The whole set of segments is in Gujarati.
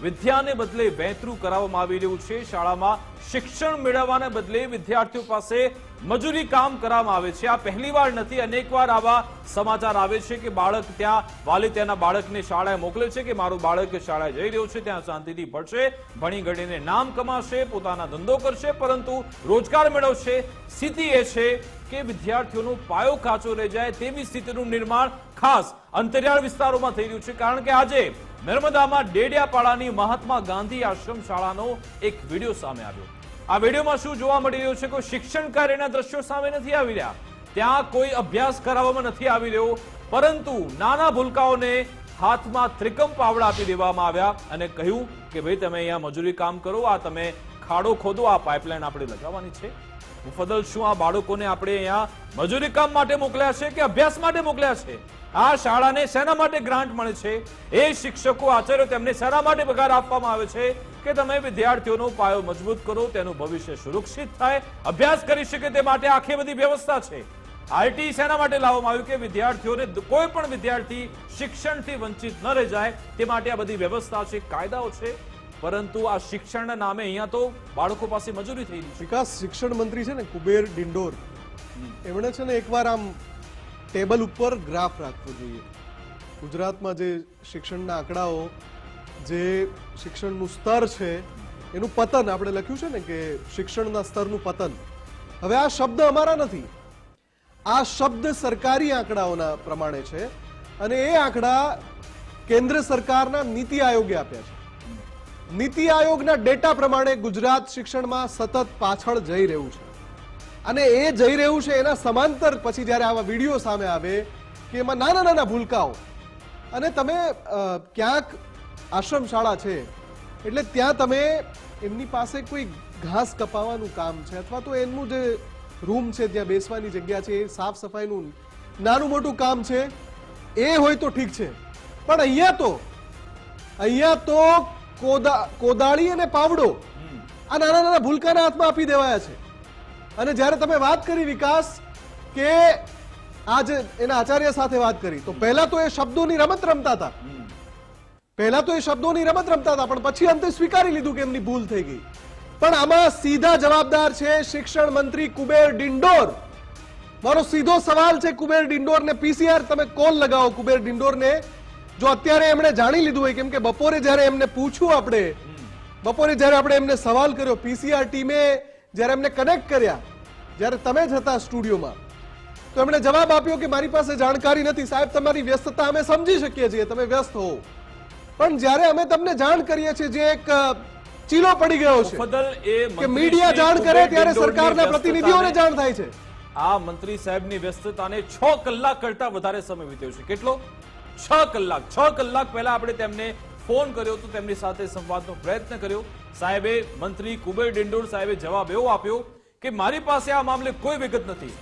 વિદ્યાને બદલે વેતરું કરાવવામાં આવી રહ્યું છે। શાળામાં શિક્ષણ મેળવવાને બદલે વિદ્યાર્થીઓ પાસે મજૂરી કામ કરવામાં આવે છે। આ પહેલીવાર નથી, અનેકવાર આવા સમાચાર આવે છે કે બાળક ત્યાં વાલી તેના બાળકને શાળાએ મોકલે છે કે મારું બાળક શાળાએ જઈ રહ્યું છે, ત્યાં શાંતિથી ભણશે, ભણી ગણીને નામ કમાશે, પોતાના ધંધો કરશે, પરંતુ રોજગાર મેળવશે। સ્થિતિ એ છે કે વિદ્યાર્થીઓનો પાયો કાચો રહી જાય તેવી સ્થિતિનું નિર્માણ ખાસ અંતરિયાળ વિસ્તારોમાં થઈ રહ્યું છે। કારણ કે આજે નર્મદામાં ડેડિયાપાડાની મહાત્મા ગાંધી આશ્રમ શાળાનો એક વિડીયો સામે આવ્યો। આ વિડીયોમાં શું જોવા મળી રહ્યું છે? કોઈ શિક્ષણ કાર્યના દ્રશ્યો સામે નથી આવી રહ્યા, ત્યાં કોઈ અભ્યાસ કરાવવામાં નથી આવી રહ્યો, પરંતુ નાના ભૂલકાઓને હાથમાં ત્રિકમ પાવડા આપી દેવામાં આવ્યા અને કહ્યું કે ભાઈ તમે અહીંયા મજૂરી કામ કરો, આ તમે ખાડો ખોદો, આ પાઇપલાઇન આપણે લગાવવાની છે। મુફદ્દલ શું આ બાળકોને આપણે અહીંયા મજૂરી કામ માટે મોકલ્યા છે કે અભ્યાસ માટે મોકલ્યા છે? આ શાળાને શેના માટે ગ્રાન્ટ મળે છે? એ શિક્ષકો આચાર્યો તેમને શેના માટે પગાર આપવામાં આવે છે કે તમે વિદ્યાર્થીઓનો પાયો મજબૂત કરો, તેનું ભવિષ્ય સુરક્ષિત થાય, અભ્યાસ કરી શકે તે માટે આખી બધી વ્યવસ્થા છે। આરટી શેના માટે લાવવામાં આવ્યું કે વિદ્યાર્થીઓને કોઈ પણ વિદ્યાર્થી શિક્ષણથી વંચિત ન રહી જાય તે માટે આ બધી વ્યવસ્થા છે, કાયદાઓ છે। પરંતુ આ શિક્ષણના નામે અહીંયા તો બાળકો પાસે મજૂરી થઈ રહી છે। વિકાસ શિક્ષણ મંત્રી છે ને કુબેર ડિંડોર, એમણે છે ને એકવાર આમ ટેબલ ઉપર ગ્રાફ રાખવો જોઈએ। ગુજરાતમાં જે શિક્ષણના આંકડાઓ, જે શિક્ષણનું સ્તર છે એનું પતન આપણે લખ્યું છે ને કે શિક્ષણના સ્તરનું પતન, હવે આ શબ્દ અમારા નથી, આ શબ્દ સરકારી આંકડાઓના પ્રમાણે છે અને એ આંકડા કેન્દ્ર સરકારના નીતિ આયોગે આપ્યા છે। નીતિ આયોગના ડેટા પ્રમાણે ગુજરાત શિક્ષણમાં સતત પાછળ જઈ રહ્યું છે અને એ જઈ રહ્યું છે એના સમાંતર પછી જ્યારે આવા વિડીયો સામે આવે કે એમાં નાના નાના ભૂલકાઓ, અને તમે ક્યાંક આશ્રમ શાળા છે એટલે ત્યાં તમે એમની પાસે કોઈ ઘાસ કપાવાનું કામ છે અથવા તો એમનું જે રૂમ છે ત્યાં બેસવાની જગ્યા છે, એ સાફ સફાઈનું નાનું મોટું કામ છે, એ હોય તો ઠીક છે, પણ અહીંયા તો કોદાળી અને પાવડો આ નાના નાના ભૂલકાના હાથમાં આપી દેવાયા છે। અને જ્યારે તમે વાત કરી વિકાસ કે આજે એના આચાર્ય સાથે વાત કરી તો પહેલા તો એ શબ્દોની રમત રમતા હતા, પણ પછી અંતે સ્વીકારી લીધું કે એમની ભૂલ થઈ ગઈ। પણ આમાં સીધા જવાબદાર છે શિક્ષણ મંત્રી કુબેર ડિંડોર। મારો સીધો સવાલ છે કુબેર ડિંડોરને, પીસીઆર તમે કોલ લગાવો કુબેર ડિંડોરને, જો અત્યારે એમણે જાણી લીધું હોય, કેમ કે બપોરે જ્યારે એમને પૂછ્યું, બપોરે જ્યારે આપણે એમને સવાલ કર્યો, પીસીઆર ટીમે જ્યારે એમને કનેક્ટ કર્યા, જ્યારે તમે જ હતા સ્ટુડિયોમાં, તો એમણે જવાબ આપ્યો કે મારી પાસે જાણકારી નથી। સાહેબ તમારી વ્યસ્તતા અમે સમજી શકીએ છીએ, તમે વ્યસ્ત હો, પણ જ્યારે અમે તમને જાણ કરીએ છીએ જે એક ચીલો પડી ગયો છે કે મીડિયા જાણ કરે ત્યારે સરકારના પ્રતિનિધિઓને જાણ થાય છે। આ મંત્રી સાહેબની વ્યસ્તતાને 6 કલાક કરતા વધારે સમય વીત્યો છે। કેટલો? 6 કલાક પહેલા આપણે તેમને ફોન કર્યો તો તેમની સાથે સંવાદનો પ્રયત્ન કર્યો। સાહેબે, મંત્રી કુબેર ડિંડોર સાહેબે જવાબ એવો આપ્યો કે મારી પાસે આ મામલે કોઈ વિગત નથી।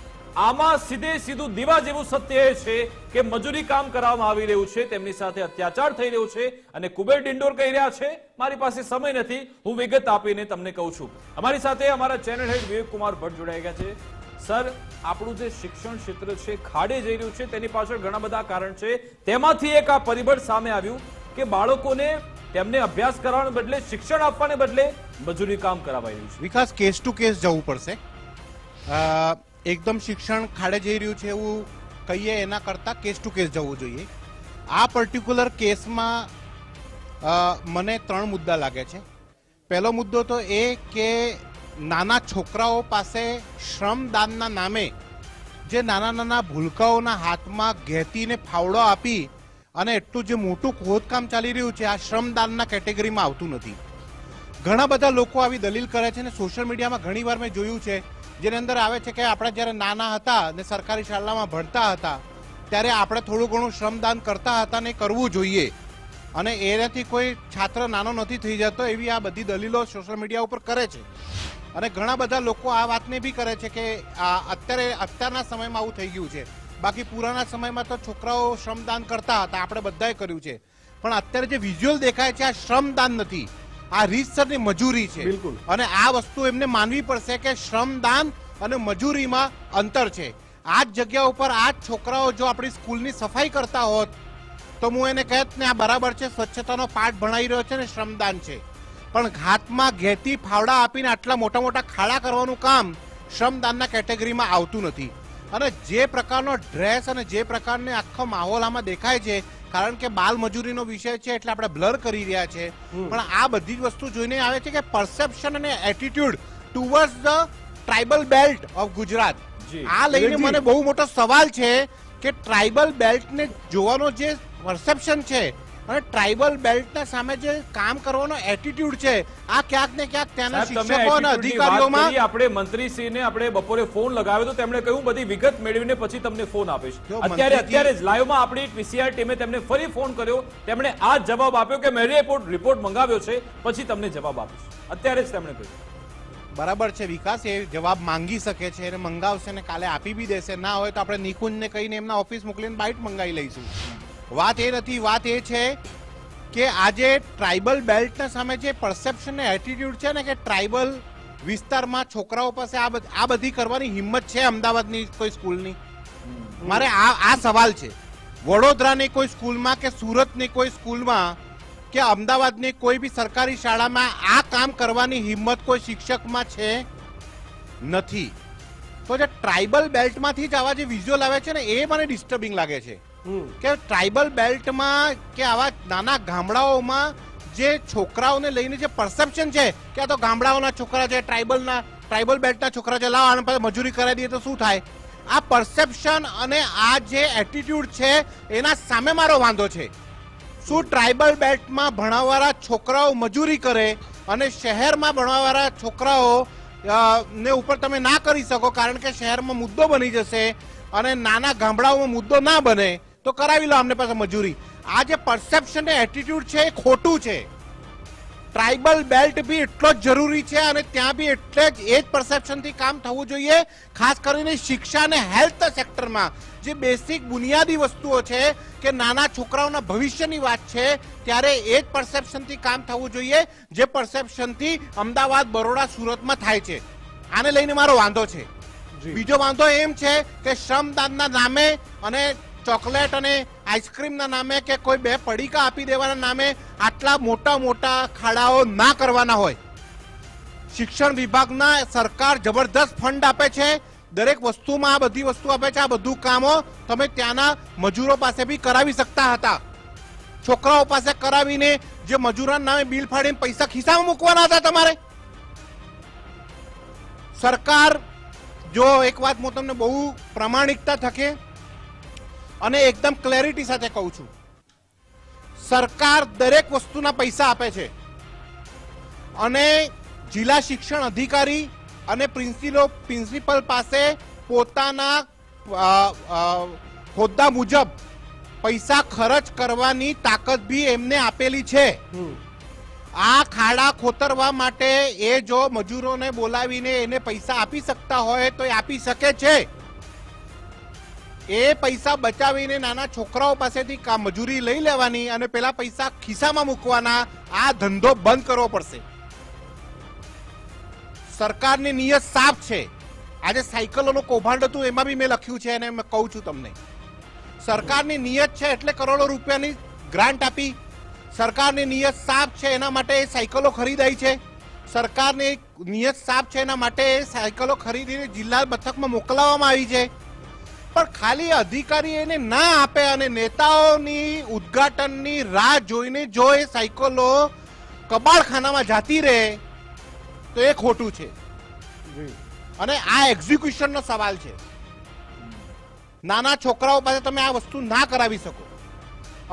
આમાં સીધું દીવા જેવું સત્ય એ છે કે મજૂરી કામ કરવામાં આવી રહ્યું છે, તેમની સાથે અત્યાચાર થઈ રહ્યો છે અને કુબેર ડિંડોર કહી રહ્યા છે મારી પાસે સમય નથી, હું વિગત આપીને તમને કહું છું। અમારી સાથે અમારા ચેનલ હેડ વિવેક કુમાર ભટ્ટ જોડાઈ ગયા છે। સર, આપણું જે શિક્ષણ ક્ષેત્ર છે ખાડે જઈ રહ્યું છે, તેની પાછળ ઘણા બધા કારણ છે, તેમાંથી એક આ પરિબળ સામે આવ્યું કે બાળકોને તેમને અભ્યાસ કરવાને બદલે, શિક્ષણ આપવાને બદલે મજૂરી કામ કરાવાઈ રહ્યું છે। વિકાસ, કેસ ટુ કેસ જવું પડશે। એકદમ શિક્ષણ ખાડે જઈ રહ્યું છે એવું કહીએ એના કરતા કેસ ટુ કેસ જવું જોઈએ। આ પર્ટિક્યુલર કેસમાં મને 3 મુદ્દા લાગે છે। પહેલો મુદ્દો તો એ કે નાના છોકરાઓ પાસે શ્રમદાનના નામે જે નાના નાના ભૂલકાઓના હાથમાં ઘેતીને ફાવડો આપી અને એટલું જે મોટું ખોદકામ ચાલી રહ્યું છે, આ શ્રમદાનના કેટેગરીમાં આવતું નથી। ઘણા બધા લોકો આવી દલીલ કરે છે અને સોશિયલ મીડિયામાં ઘણીવાર મેં જોયું છે, જેની અંદર આવે છે કે આપણે જ્યારે નાના હતા અને સરકારી શાળામાં ભણતા હતા ત્યારે આપણે થોડું ઘણું શ્રમદાન કરતા હતા ને કરવું જોઈએ અને એનાથી કોઈ છાત્ર નાનો નથી થઈ જતો, એવી આ બધી દલીલો સોશિયલ મીડિયા ઉપર કરે છે। અને ઘણા બધા લોકો આ વાતને બી કરે છે કે અત્યારના સમયમાં આવું થઈ ગયું છે, બાકી પુરાના સમયમાં તો છોકરાઓ શ્રમદાન કરતા હતા, આપણે બધાએ કર્યું છે, પણ અત્યારે જે વિઝ્યુઅલ દેખાય છે આ શ્રમદાન નથી, આ રીતસરની મજૂરી છે। અને આ વસ્તુ એમને માનવી પડશે કે શ્રમદાન અને મજૂરીમાં અંતર છે। આ જ જગ્યા ઉપર આ જ છોકરાઓ જો આપણી સ્કૂલની સફાઈ કરતા હોત તો હું એને કહેત ને આ બરાબર છે, સ્વચ્છતાનો પાઠ ભણાવી રહ્યો છે ને શ્રમદાન છે, પણ ઘાતમાં ઘેતી ફાવડા આપીને આટલા મોટા મોટા ખાડા કરવાનું કામ શ્રમદાનના કેટેગરીમાં આવતું નથી. અને જે પ્રકારનો ડ્રેસ અને જે પ્રકારનો આખો માહોલ આમાં દેખાય છે, કારણ કે બાલ મજૂરીનો વિષય છે એટલે આપણે બ્લર કરી રહ્યા છે, પણ આ બધી જ વસ્તુ જોઈને આવે છે કે પરસેપ્શન અને attitude towards the tribal belt of Gujarat. આ લઈને મને બહુ મોટો સવાલ છે કે ટ્રાઇબલ બેલ્ટને જોવાનો જે પરસેપ્શન છે અને ટ્રાઇબલ બેલ્ટના સામે જે કામ કરવાનો એટીટ્યુડ છે, આ ક્યાંક ને ક્યાંક ત્યાંના શિક્ષકો અને અધિકારીઓમાં. આપણે મંત્રીશ્રીને આપણે બપોરે ફોન લગાવ્યો તો તેમણે કહ્યું બધી વિગત મેળવીને પછી તમને ફોન આપીશ. અત્યારે જ લાઈવમાં આપણી પીસીઆર ટીમે તેમને ફરી ફોન કર્યો, તેમણે આ જવાબ આપ્યો કે મેં રિપોર્ટ મંગાવ્યો છે, પછી તમને જવાબ આપીશ. અત્યારે જ તેમણે કહ્યું. બરાબર છે વિકાસ, એ જવાબ માંગી શકે છે અને મંગાવશે ને કાલે આપી બી દેશે. ના હોય તો આપણે નિકુંજને કહીને એમના ઓફિસ મોકલીને બાઇટ મંગાવી લઈશું. વાત એ નથી, વાત એ છે કે આજે ટ્રાઇબલ બેલ્ટના સામે જે પરસેપ્શન ને એટીટ્યુડ છે ને કે ટ્રાઇબલ વિસ્તારમાં છોકરાઓ પાસે આ બધી કરવાની હિંમત છે અમદાવાદની કોઈ સ્કૂલની? મારે આ સવાલ છે. વડોદરાની કોઈ સ્કૂલમાં કે સુરતની કોઈ સ્કૂલમાં કે અમદાવાદની કોઈ બી સરકારી શાળામાં આ કામ કરવાની હિંમત કોઈ શિક્ષકમાં છે નથી. તો જે ટ્રાઇબલ બેલ્ટમાંથી જ આવા જે વિઝ્યુઅલ આવે છે ને એ મને ડિસ્ટર્બિંગ લાગે છે કે ટ્રાઇબલ બેલ્ટમાં કે આવા નાના ગામડાઓમાં જે છોકરાઓને લઈને જે પરસેપ્શન છે કે આ તો ગામડાઓના છોકરા છે, ટ્રાઇબલ બેલ્ટના છોકરા છે, લાવો આને પછી મજૂરી કરાવી દઈએ તો શું થાય? આ પરસેપ્શન અને આ જે એટીટ્યુડ છે એના સામે મારો વાંધો છે. શું ટ્રાઇબલ બેલ્ટમાં ભણાવવાળા છોકરાઓ મજૂરી કરે અને શહેરમાં ભણવાવાળા છોકરાઓ ને ઉપર તમે ના કરી શકો કારણ કે શહેરમાં મુદ્દો બની જશે અને નાના ગામડાઓમાં મુદ્દો ના બને તો કરાવી લો અમને પાસે મજૂરી? આ જે પરસેપ્શન ને એટીટ્યુડ છે એ ખોટું છે. ટ્રાઇબલ બેલ્ટ બી એટલો જ જરૂરી છે અને ત્યાં બી એટલે જ એ જ પરસેપ્શનથી કામ થવું જોઈએ. ખાસ કરીને શિક્ષા અને હેલ્થ સેક્ટરમાં જે બેસિક બુનિયાદી વસ્તુઓ છે કે નાના છોકરાઓના ભવિષ્યની વાત છે ત્યારે એ જ પરસેપ્શનથી કામ થવું જોઈએ જે પરસેપ્શનથી અમદાવાદ, બરોડા, સુરતમાં થાય છે. આને લઈને મારો વાંધો છે. બીજો વાંધો એમ છે કે શ્રમદાનના નામે અને ચોકલેટ અને આઈસ્ક્રીમના નામે કે કોઈ બે પડીકા આપી દેવાના નામે આટલા મોટા મોટા ખાડાઓ ના કરવાના હોય. શિક્ષણ વિભાગના સરકાર જબરદસ્ત ફંડ આપે છે, દરેક વસ્તુમાં આ બધી વસ્તુ આપે છે. આ બધું કામો તમે ત્યાંના મજૂરો પાસે બી કરાવી શકતા હતા. છોકરાઓ પાસે કરાવીને જે મજૂરોના નામે બિલ ફાડીને પૈસા ખિસ્સામાં મૂકવાના હતા તમારે. સરકાર, જો એક વાત હું તમને બહુ પ્રામાણિકતા થકે અને એકદમ ક્લેરિટી સાથે કહું છું, સરકાર દરેક વસ્તુના પૈસા આપે છે અને જિલ્લા શિક્ષણ અધિકારી અને પ્રિન્સિપલ પાસે પોતાના હોદ્દા મુજબ પૈસા ખર્ચ કરવાની તાકાત બી એમને આપેલી છે. આ ખાડા ખોતરવા માટે એ જો મજૂરોને બોલાવીને એને પૈસા આપી શકતા હોય તો એ આપી શકે છે. એ પૈસા બચાવીને નાના છોકરાઓ પાસેથી મજૂરી લઈ લેવાની અને પેલા પૈસા ખિસ્સામાં મૂકવાના, આ ધંધો બંધ કરવો પડશે. સરકારની નિયત સાફ છે. આજે સાયકલોનું કૌભાંડ હતું એમાં બી મેં લખ્યું છે અને મેં કહું છું તમને, સરકારની નિયત છે એટલે કરોડો રૂપિયાની ગ્રાન્ટ આપી. સરકારની નિયત સાફ છે એના માટે સાયકલો ખરીદાઈ છે. સરકારની નિયત સાફ છે એના માટે સાયકલો ખરીદીને જિલ્લા મથકમાં મોકલાવવામાં આવી છે. પણ ખાલી અધિકારી એને ના આપે અને નેતાઓની ઉદ્ઘાટનની રાહ જોઈને જો એ સાયકલો કબાડખાનામાં જાતી રહે તો એ ખોટું છે. અને આ એક્ઝિક્યુશનનો સવાલ છે. નાના છોકરાઓ પાસે તમે આ વસ્તુ ના કરાવી શકો.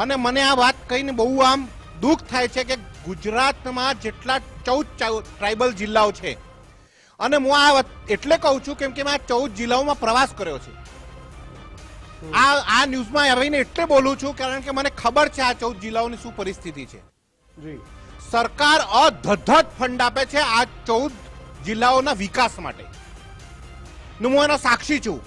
અને મને આ વાત કહીને બહુ આમ દુઃખ થાય છે કે ગુજરાતમાં જેટલા 14 ટ્રાઇબલ જિલ્લાઓ છે અને હું આ એટલે કહું છું કેમ કે મેં આ 14 જિલ્લાઓમાં પ્રવાસ કર્યો છે. આ ન્યૂઝમાં આવીને એટલે બોલું છું કારણ કે મને ખબર છે આ 14 જિલ્લાઓની શું પરિસ્થિતિ છે. સરકાર અધધત ફંડ આપે છે આ 14 જિલ્લાઓના વિકાસ માટે. હું એનો સાક્ષી છું.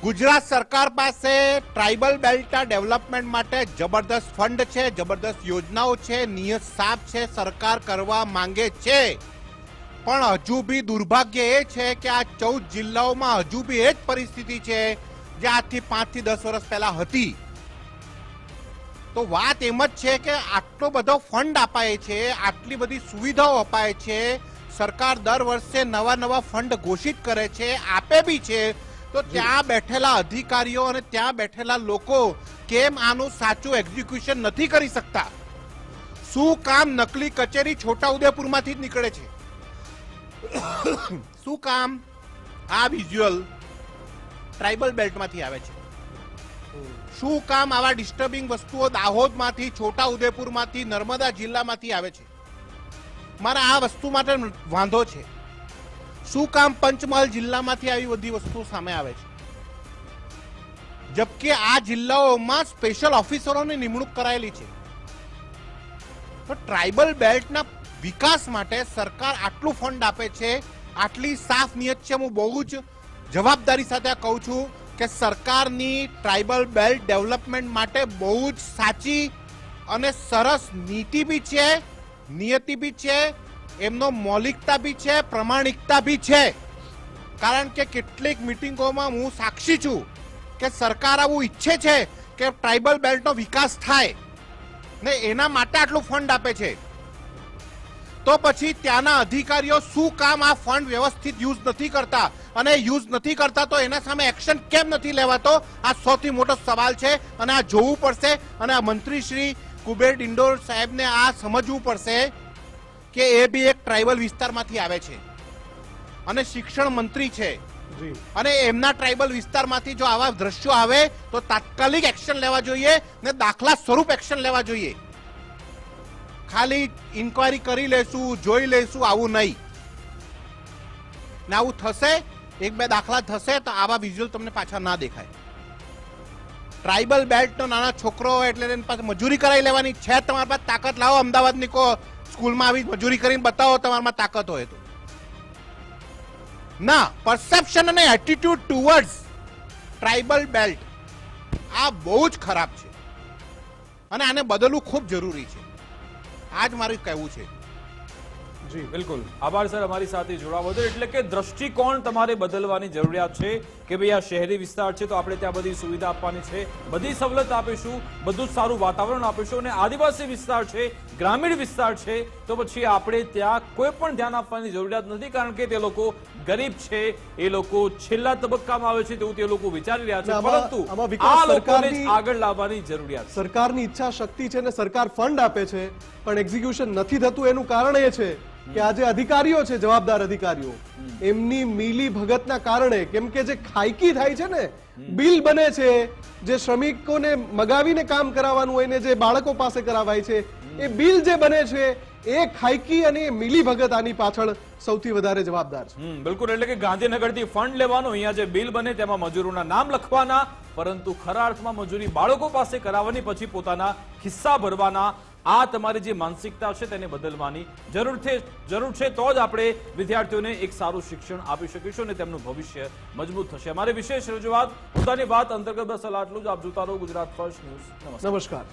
ગુજરાત સરકાર પાસે ટ્રાઇબલ બેલ્ટના ડેવલપમેન્ટ માટે જબરદસ્ત ફંડ છે, જબરદસ્ત યોજનાઓ છે, નિયત સાફ છે, સરકાર કરવા માંગે છે. પણ હજુ બી દુર્ભાગ્ય એ છે કે આ 14 જિલ્લાઓમાં હજુ બી એ જ પરિસ્થિતિ છે જે આજથી 5 થી 10 વર્ષ પહેલા હતી. તો વાત એમ જ છે કે આટલો બધો ફંડ અપાય છે, આટલી બધી સુવિધાઓ અપાય છે, સરકાર દર વર્ષે નવા ફંડ ઘોષિત કરે છે, આપે બી છે, તો ત્યાં બેઠેલા અધિકારીઓ અને ત્યાં બેઠેલા લોકો કેમ આનું સાચું એક્ઝિક્યુશન નથી કરી શકતા? શું કામ નકલી કચેરી છોટાઉદેપુરમાંથી જ નીકળે છે? શું કામ આ વિઝ્યુઅલ ટ્રાઇબલ બેલ્ટમાંથી આવે છે? શું કામ આવા ડિસ્ટર્બિંગ વસ્તુઓ દાહોદમાંથી, છોટાઉદેપુરમાંથી, નર્મદા જિલ્લામાંથી આવે છે? મારા આ વસ્તુ માટે વાંધો છે. શું કામ પંચમહાલ જિલ્લામાંથી આવી બધી વસ્તુ સામે આવે છે? જબકે આ જિલ્લાઓમાં સ્પેશિયલ ઓફિસરોની નિમણૂક કરાયેલી છે. તો ટ્રાઇબલ બેલ્ટના વિકાસ માટે સરકાર આટલું ફંડ આપે છે, આટલી સાફ નિયત છે. હું બહુ જ જવાબદારી સાથે કહું છું કે સરકારની ટ્રાઇબલ બેલ્ટ ડેવલપમેન્ટ માટે બહુ જ સાચી અને સરસ નીતિ બી છે, નિયતિ બી છે, એમનો મૌલિકતા બી છે, પ્રમાણિકતા બી છે. કારણ કે કેટલીક મિટિંગોમાં હું સાક્ષી છું કે સરકાર આવું ઈચ્છે છે કે ટ્રાઇબલ બેલ્ટનો વિકાસ થાય ને એના માટે આટલું ફંડ આપે છે. તો પછી ત્યાંના અધિકારીઓ શું કામ આ ફંડ વ્યવસ્થિત યુઝ નથી કરતા? અને યુઝ નથી કરતા તો એના સામે એક્શન કેમ નથી લેવાતો? આ સૌથી મોટો સવાલ છે અને આ જોવું પડશે. અને આ મંત્રી શ્રી કુબેર ડિંડોર સાહેબને આ સમજવું પડશે કે એ બી એક ટ્રાઇબલ વિસ્તારમાંથી આવે છે અને શિક્ષણ મંત્રી છે, અને એમના ટ્રાઇબલ વિસ્તારમાંથી જો આવા દ્રશ્યો આવે તો તાત્કાલિક એક્શન લેવા જોઈએ ને દાખલા સ્વરૂપ એક્શન લેવા જોઈએ. ખાલી ઇન્કવાયરી કરી લેશું, જોઈ લેશું, આવું નહીં. ને આવું થશે, એક બે દાખલા થશે તો આવા વિઝ્યુઅલ તમને પાછા ના દેખાય. ટ્રાઇબલ બેલ્ટનો નાના છોકરો એટલે એની પાસે મજૂરી કરાવી લેવાની છે. તમારી પાસે તાકાત લાવો, અમદાવાદની કો સ્કૂલમાં આવી મજૂરી કરીને બતાવો તમારામાં તાકાત હોય તો. ના, પરસેપ્શન અને એટીટ્યુડ ટુવર્ડ્સ ટ્રાઇબલ બેલ્ટ આ બહુ જ ખરાબ છે અને આને બદલવું ખૂબ જરૂરી છે. આ જ મારું કહેવું છે. જી બિલકુલ, આભાર સર અમારી સાથે જોડાવા બદલ. એટલે કે દ્રષ્ટિકોણ તમારે બદલવાની જરૂરિયાત છે કે ભાઈ આ શહેરી વિસ્તાર છે તો આપણે ત્યાં બધી સુવિધા આપવાની છે, બધી સવલત આપીશું, બધું જ સારું વાતાવરણ આપીશું. અને આદિવાસી વિસ્તાર છે, ગ્રામીણ વિસ્તાર છે, તો પછી આપણે ત્યાં કોઈ પણ ધ્યાન આપવાની જરૂરિયાત નથી. કારણ કે તે લોકો ગરીબ છે, એ લોકો છેલ્લા તબક્કામાં આવે છે તેવું તે લોકો વિચારી રહ્યા છે. પરંતુ આ લોકોને આગળ લાવવાની જરૂરિયાત છે. સરકારની ઈચ્છા શક્તિ છે ને સરકાર ફંડ આપે છે પણ એક્ઝિક્યુશન નથી થતું. એનું કારણ એ છે કે આજે અધિકારીઓ છે, જવાબદાર અધિકારીઓ, એમની મિલી ભગતના કારણે, કેમ કે જે ખાયકી થાય છે ને, બિલ બને છે, જે શ્રમિકોને મગાવીને કામ કરાવવાનું હોય ને જે બાળકો પાસે કરાવાય છે, એ બિલ જે બને છે એ ખાયકી અને મિલી ભગત આની પાછળ સૌથી વધારે જવાબદાર છે. બિલકુલ, એટલે કે ગાંધીનગરથી ફંડ લેવાનો, અહીંયા જે બિલ બને તેમાં મજૂરોના નામ લખવાના, પરંતુ ખરા અર્થમાં મજૂરી બાળકો પાસે કરાવવાની, પછી પોતાના ખિસ્સા ભરવાના. આ તમારી જે માનસિકતા છે તેને બદલવાની જરૂર છે. તો જ આપણે વિદ્યાર્થીઓને એક સારું શિક્ષણ આપી શકીશું અને તેમનું ભવિષ્ય મજબૂત થશે. અમારી વિશેષ રજૂઆત, પોતાની વાત અંતર્ગત બસ આટલું જ. આપ જોતા રહો ગુજરાત ફર્સ્ટ ન્યૂઝ. નમસ્કાર.